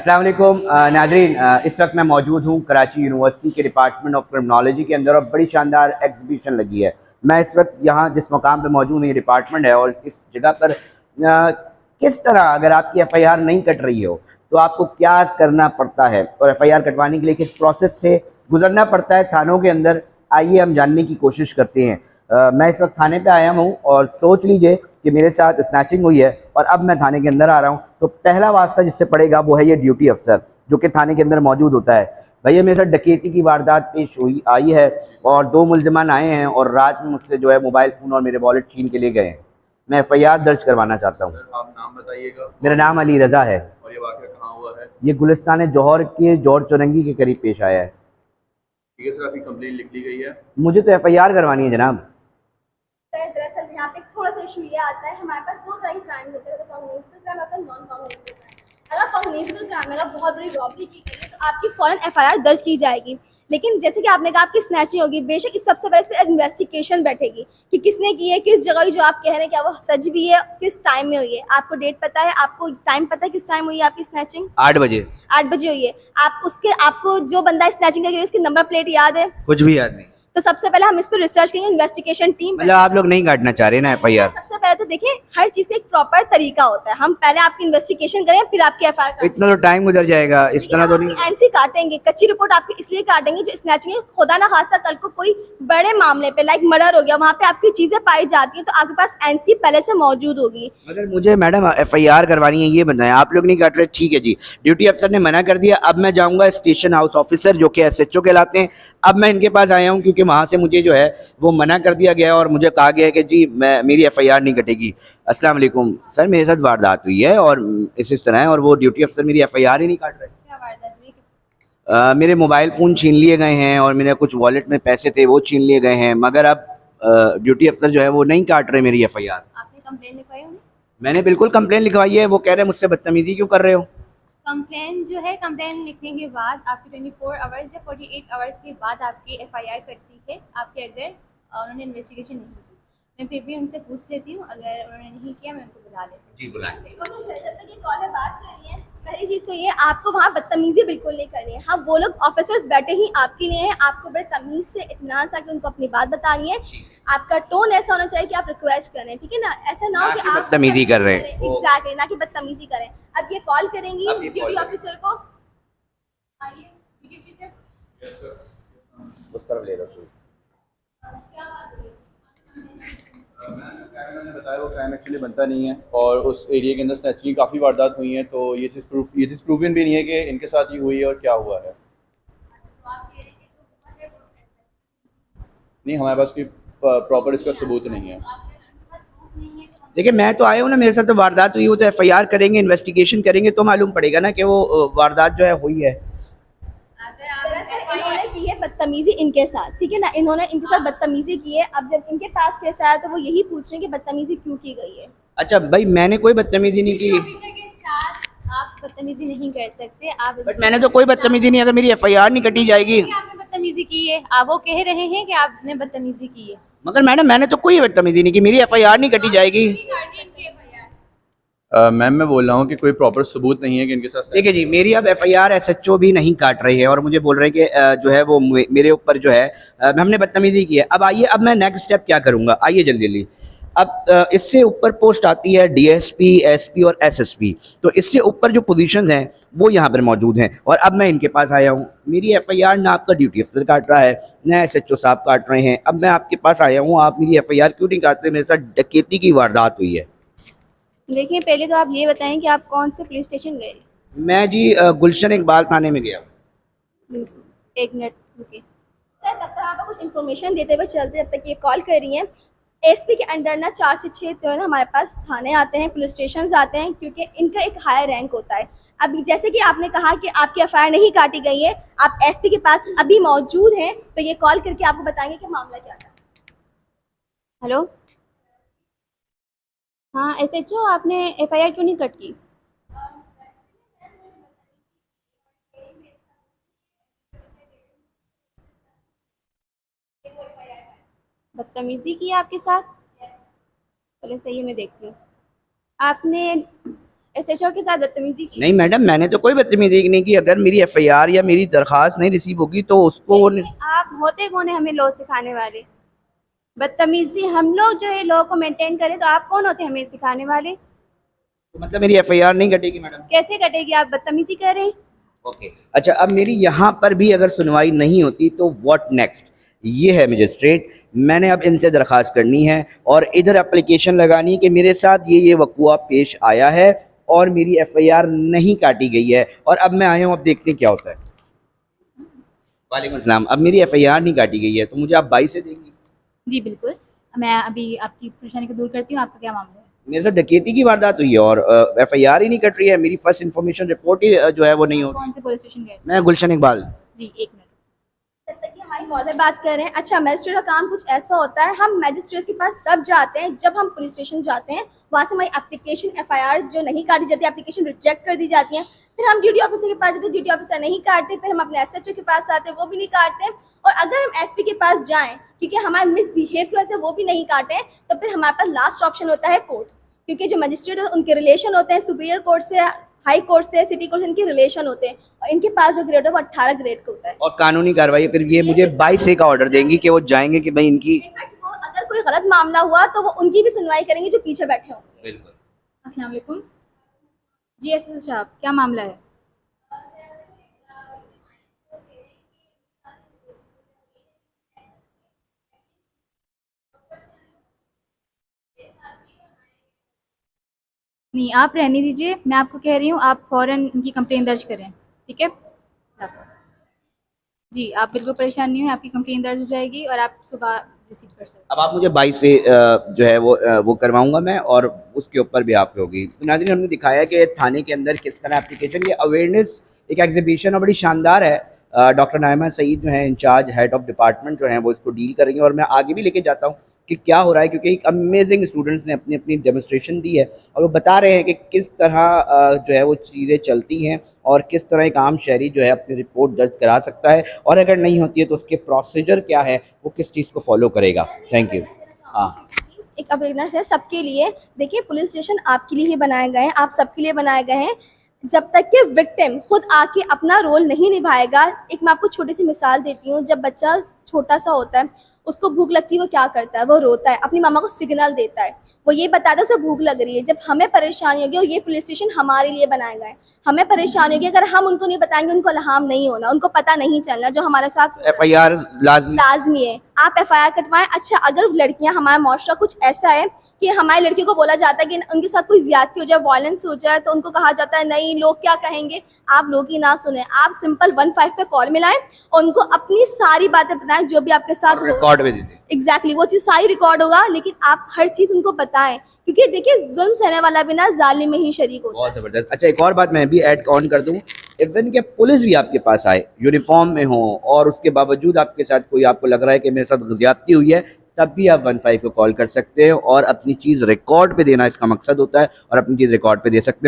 अस्सलाम वालेकुम नाजरीन, इस वक्त मैं मौजूद हूँ कराची यूनिवर्सिटी के डिपार्टमेंट ऑफ क्रिमिनोलॉजी के अंदर और बड़ी शानदार एग्जीबिशन लगी है। मैं इस वक्त यहाँ जिस मकाम पे मौजूद हूँ ये डिपार्टमेंट है, और इस जगह पर किस तरह अगर आपकी एफआईआर नहीं कट रही हो तो आपको क्या करना पड़ता है और एफआईआर कटवाने के लिए किस प्रोसेस से गुजरना पड़ता है थानों के अंदर, आइए हम जानने की कोशिश करते हैं। मैं इस वक्त थाने पे आया हूँ और सोच लीजिए कि मेरे साथ स्नैचिंग हुई है और अब मैं थाने के अंदर आ रहा हूँ, तो पहला वास्ता जिससे पड़ेगा वो है ये ड्यूटी अफसर जो कि थाने के अंदर मौजूद होता है। भैया मेरे साथ डकैती की वारदात पेश हुई आई है और दो मुलजमान आए हैं और रात में मुझसे जो है मोबाइल फ़ोन और मेरे वॉलेट छीन के ले गए हैं। मैं एफआईआर दर्ज करवाना चाहता हूँ। सर आप नाम बताइएगा। मेरा नाम अली रज़ा है। और ये वाक़या कहाँ हुआ है? ये गुलिस्तान जौहर के जौहर चौरंगी के करीब पेश आया है। ठीक है सर, आपकी कंप्लेंट लिख ली गई है। मुझे तो एफआईआर करवानी है जनाब। सर दरअसल यहाँ पे थोड़ा सा इशू ये आता है, हमारे पास दो तरह के क्राइम होते हैं, तो कॉग्निजेबल क्राइम और नॉन कॉग्निजेबल क्राइम। अगर कॉग्निजेबल क्राइम में अगर बहुत बड़ी रॉबरी की गई है तो आपकी फौरन एफआईआर दर्ज की जाएगी। लेकिन जैसे कि आपने कहा आपकी स्नैचिंग होगी, बेशक इस सबसे पहले इस पर इन्वेस्टिगेशन बैठेगी कि किसने की है, किस जगह जो आप कह रहे हैं क्या वो सच भी है, किस टाइम में हुई है। आपको डेट पता है, आपको टाइम पता है किस टाइम हुई है आपकी स्नैचिंग? 8 बजे। 8 बजे हुई है। आपको जो बंदा स्नैचिंग करके उसकी नंबर प्लेट याद है? कुछ भी याद नहीं। तो सबसे पहले हम इस पर रिसर्च करेंगे, इन्वेस्टिगेशन टीम। मतलब आप लोग नहीं काटना चाह रहे ना एफआईआर? सबसे पहले तो देखिए हर चीज का एक प्रॉपर तरीका होता है, हम पहले आपकी इन्वेस्टिगेशन करें फिर आपकी एफआईआर। इतना तो टाइम गुजर जाएगा, इस तरह तो नहीं। एनसी काटेंगे, कच्ची रिपोर्ट आपकी इसलिए काटेंगे जो स्नैचिंग खुदा ना खास्ता कल को कोई बड़े मामले पे लाइक मर्डर हो गया, वहाँ पे आपकी चीजें पाई जाती हैं तो आपके पास एनसी पहले से मौजूद होगी। मगर मुझे मैडम एफआईआर करवानी है, ये बताएं। आप लोग नहीं काट रहे, ठीक है जी, ड्यूटी अफसर ने मना कर दिया। अब मैं जाऊंगा स्टेशन हाउस ऑफिसर जो कि एसएचओ कहलाते हैं। अब मैं इनके पास आया हूँ क्योंकि वहाँ से मुझे जो है वो मना कर दिया गया और मुझे कहा गया है कि जी मेरी एफआईआर नहीं कटेगी। अस्सलाम वालेकुम सर, मेरे साथ वारदात हुई है और इस तरह है, और वो ड्यूटी अफसर मेरी एफआईआर ही नहीं काट रहे। क्या वारदात हुई? मेरे मोबाइल फ़ोन छीन लिए गए हैं और मेरे कुछ वॉलेट में पैसे थे वो छीन लिए गए हैं, मगर अब ड्यूटी अफसर जो है वो नहीं काट रहे मेरी एफआईआर। आपने कंप्लेन लिखवाई होगी? मैंने बिल्कुल कंप्लेन लिखवाई है। वो कह रहे हैं मुझसे बदतमीजी क्यों कर रहे हो। कंप्लेन जो है, कंप्लेन लिखने के बाद आपकी 24 आवर्स या 48 आवर्स के बाद आपकी एफआईआर कटती है। आपके अगर उन्होंने इन्वेस्टिगेशन नहीं की, मैं फिर भी उनसे पूछ लेती हूँ, अगर उन्होंने नहीं किया मैं उनको बुला लेती हूँ। जी बुलाएं। ओके सर, जब तक ये कॉलर बात कर रही है, पहली चीज तो ये आपको वहाँ बदतमीजी बिल्कुल नहीं करनी है। हाँ, वो लोग ऑफिसर्स बैठे ही आपके लिए हैं, आपको बड़े तमीज से इत्मीनान से आके उनको अपनी बात बतानी है। आपका टोन ऐसा होना चाहिए कि आप रिक्वेस्ट करें, ठीक है ना? ऐसा ना हो कि आप बदतमीजी कर रहे हैं। एग्जैक्टली, ना कि बदतमीजी करें। अब ये कॉल करेंगी अब ये कॉल ड्यूटी करें। ऑफिसर को। आइए ड्यूटी ऑफिसर। Yes sir. उस तरफ ले लो। क्या बात हुई? मैंने बताया वो क्राइम एक्चुअली बनता नहीं है और उस एरिया के अंदर स्नैचिंग की काफ़ी वारदात हुई हैं, तो ये चीज़ प्रूवन भी नहीं है कि इनके साथ ही हुई है और क्या हुआ है। तो आप कह रहे हैं कि जो हुआ है वो नहीं, हमारे पास कोई प्रॉपर इसका सबूत नहीं है। आपके पास प्रूफ नहीं है तो देखिए मैं तो आया हूँ ना, मेरे साथ तो वारदात हुई, वो तो एफआईआर करेंगे, इन्वेस्टिगेशन करेंगे तो मालूम पड़ेगा ना कि वो वारदात जो है हुई है। दरअसल इन्होंने की है बदतमीजी इनके साथ, ठीक है ना? इन्होंने इनके साथ बदतमीजी की है। अब जब इनके पास केस आया तो वो यही पूछ रहे हैं कि बदतमीजी क्यों की गई है। अच्छा भाई, मैंने कोई बदतमीजी नहीं की। ऑफिसर के साथ आप बदतमीजी नहीं कर सकते। आप बट मैंने तो कोई बदतमीजी नहीं, अगर मेरी एफआईआर नहीं कटी जाएगी। आपने बदतमीजी की है, आप वो कह रहे हैं कि आपने बदतमीजी की है। मगर मैडम मैंने तो कोई बदतमीजी नहीं की, मेरी एफआईआर नहीं कटी जाएगी। गार्डियन की एफआईआर। मैम मैं बोल रहा हूँ कि कोई प्रॉपर सबूत नहीं है कि इनके साथ। देखिए जी, मेरी अब एफआईआर एसएचओ भी नहीं काट रही है और मुझे बोल रहे हैं कि जो है वो मेरे ऊपर जो है हमने बदतमीजी की है। अब आइए, अब मैं नेक्स्ट स्टेप क्या करूँगा, आइए जल्दी जल्दी। अब इससे ऊपर पोस्ट आती है डीएसपी, एसपी और एसएसपी, तो इससे ऊपर जो पोजीशंस हैं वो यहाँ पर मौजूद हैं और अब मैं इनके पास आया हूँ। मेरी एफआईआर ना आपका ड्यूटी अफसर काट रहा है ना एसएचओ साहब काट रहे हैं। अब मैं आपके पास आया हूँ, आप मेरी एफआईआर क्यों नहीं काटते? मेरे साथ डकैती की वारदात हुई है। देखिए पहले तो आप ये बताएं कि आप कौन से पुलिस स्टेशन गए? मैं जी गुलशन इकबाल थाने में गया। एक मिनट रुकिए सर, तब तक आपको कुछ इन्फॉर्मेशन देते हुए चलते, जब तक ये कॉल कर रही हैं। एसपी के अंडर ना 4 से 6 जो है ना हमारे पास थाने आते हैं, पुलिस स्टेशन आते हैं, क्योंकि इनका एक हायर रैंक होता है। अभी जैसे कि आपने कहा कि आपकी एफआईआर नहीं काटी गई है, आप एसपी के पास अभी मौजूद हैं, तो ये कॉल करके आपको बताएंगे कि मामला क्या था। हेलो, हाँ एसएचओ, आपने एफआईआर क्यों नहीं कट की? बदतमीजी की है आपके साथ? चलिए सही है, मैं देखती हूँ। आपने एसएचओ के साथ बदतमीजी की। नहीं मैडम, मैंने तो कोई बदतमीजी नहीं की। अगर मेरी एफआईआर या मेरी दरखास्त नहीं रिसीव होगी तो उसको आप होते कौन है हमें लॉ सिखाने वाले? बदतमीजी हम लोग जो है लॉ को मेंटेन करें, तो आप कौन होते हैं हमें सिखाने वाले? मतलब मेरी एफआईआर नहीं कटेगी मैडम? कैसे कटेगी? आप बदतमीजी कर रहे हैं। ओके अच्छा, अब मेरी यहाँ पर भी अगर सुनवाई नहीं होती तो व्हाट नेक्स्ट? ये है मजिस्ट्रेट, मैंने अब इनसे दरख्वास्त करनी है और इधर एप्लीकेशन लगानी है कि मेरे साथ ये वक़ुआ पेश आया है और मेरी एफआईआर नहीं काटी गई है, और अब मैं आया हूँ, अब देखते हैं क्या होता है। वालेकुम अस्सलाम। अब मेरी एफआईआर नहीं काटी गई है तो मुझे आप 22 से देंगी? जी बिल्कुल, मैं अभी आपकी परेशानी को दूर करती हूँ। आपका क्या मामला है? मेरे साथ डकैती की वारदात हुई है और एफआईआर ही नहीं कट रही है। मेरी फर्स्ट इन्फॉर्मेशन रिपोर्ट ही जो है वो नहीं होगी। कौन से पुलिस स्टेशन गए थे? मैं गुलशन इकबाल। जी एक मिनट। जब तक कि हमारी कॉल पे बात कर रहे हैं। अच्छा, मजिस्ट्रेट का काम कुछ ऐसा होता है, हम मजिस्ट्रेट के पास तब जाते हैं जब हम पुलिस स्टेशन जाते हैं। वहाँ से हमारी एप्लीकेशन एफआईआर जो नहीं काटी जाती, एप्लीकेशन रिजेक्ट कर दी जाती है। फिर हम ड्यूटी ऑफिसर के पास जाते हैं, ड्यूटी ऑफिसर नहीं काटते। फिर हम अपने एसएचओ के पास आते हैं, वो भी नहीं काटते। और अगर हम एसपी के पास जाएं क्योंकि हमारे मिसबिहेव की वजह से वो भी नहीं काटे, तो फिर हमारे पास लास्ट ऑप्शन होता है कोर्ट। क्योंकि जो मजिस्ट्रेट है उनके रिलेशन होते हैं सुपीरियर कोर्ट से, हाई कोर्ट से, सिटी कोर्ट से, इनके रिलेशन होते हैं। और इनके पास जो ग्रेड है वो 18 ग्रेड का होता है। और कानूनी कार्रवाई फिर ये मुझे 22 से का ऑर्डर देंगी कि वो जाएंगे कि भाई इनकी। इनफैक्ट वो अगर कोई गलत मामला हुआ तो वो उनकी भी सुनवाई करेंगे जो पीछे बैठे होंगे। बिल्कुल। अस्सलाम वालेकुम। जी एसएचओ साहब, क्या मामला है? नहीं, आप रहने दीजिए, मैं आपको कह रही हूँ आप फ़ौरन इनकी कंप्लेन दर्ज करें, ठीक है? जी, आप बिल्कुल परेशान नहीं हो, आपकी कंप्लेन दर्ज हो जाएगी और आप सुबह रिसीव कर सकते हैं। अब आप मुझे 22 से जो है वो करवाऊंगा मैं, और उसके ऊपर भी आप होगी। तो नाज़रीन, हमने दिखाया कि थाने के अंदर किस तरह एप्लीकेशन, ये अवेयरनेस एक एग्जीबिशन और बड़ी शानदार है। डॉक्टर नाइमा सईद जो है इंचार्ज हेड ऑफ डिपार्टमेंट जो हैं वो इसको डील करेंगे, और मैं आगे भी लेके जाता हूँ कि क्या हो रहा है, क्योंकि एक अमेजिंग स्टूडेंट्स ने अपनी अपनी डेमोस्ट्रेशन दी है और वो बता रहे हैं कि किस तरह जो है वो चीज़ें चलती हैं और किस तरह एक आम शहरी जो है अपनी रिपोर्ट दर्ज करा सकता है, और अगर नहीं होती है तो उसके प्रोसीजर क्या है, वो किस चीज़ को फॉलो करेगा। Thank you. हाँ, एक अवेयरनेस है सबके लिए। देखिए, पुलिस स्टेशन आपके लिए ही बनाए गए हैं, आप सबके लिए बनाए गए हैं। जब तक कि विक्टिम खुद आके अपना रोल नहीं निभाएगा, एक मैं आपको छोटी सी मिसाल देती हूँ। जब बच्चा छोटा सा होता है, उसको भूख लगती है, वो क्या करता है? वो रोता है, अपनी मामा को सिग्नल देता है, वो ये बताता है उसे भूख लग रही है। जब हमें परेशानी होगी, और ये पुलिस स्टेशन हमारे लिए बनाए गए हैं, हमें परेशानी होगी, अगर हम उनको नहीं बताएंगे, उनको इल्हाम नहीं होना, उनको पता नहीं चलना जो हमारे साथ एफआईआर लाजमी। लाजमी है। आप एफआईआर कटवाएं। अच्छा, अगर लड़कियां, हमारा माशरा कुछ ऐसा है कि हमारी लड़कियों को बोला जाता है कि उनके साथ कोई ज्यादती हो जाए, वायलेंस हो जाए, तो उनको कहा जाता है नहीं, लोग क्या कहेंगे। आप लोग ही ना सुने, आप सिंपल 15 पे कॉल मिलाएं और उनको अपनी सारी बातें बताएं जो भी आपके साथ हो। रिकॉर्ड में दीजिए। एग्जैक्टली, वो चीज़ सारी रिकॉर्ड होगा, लेकिन आप हर चीज़ उनको बताएं, क्योंकि देखिए जुल्म सहने वाला भी ना जालिम में ही शरीक होता है। बहुत ज़बरदस्त। अच्छा, एक और बात मैं भी ऐड ऑन कर दूं, इवन के पुलिस भी आपके पास आए यूनिफॉर्म में हो और उसके बावजूद आपके साथ कोई, आपको लग रहा है कि मेरे साथ ज़्यादती हुई है, तब भी आप 15 को कॉल कर सकते हैं और अपनी चीज़ रिकॉर्ड पे देना इसका मकसद होता है, और अपनी चीज़ रिकॉर्ड पे दे सकते हैं।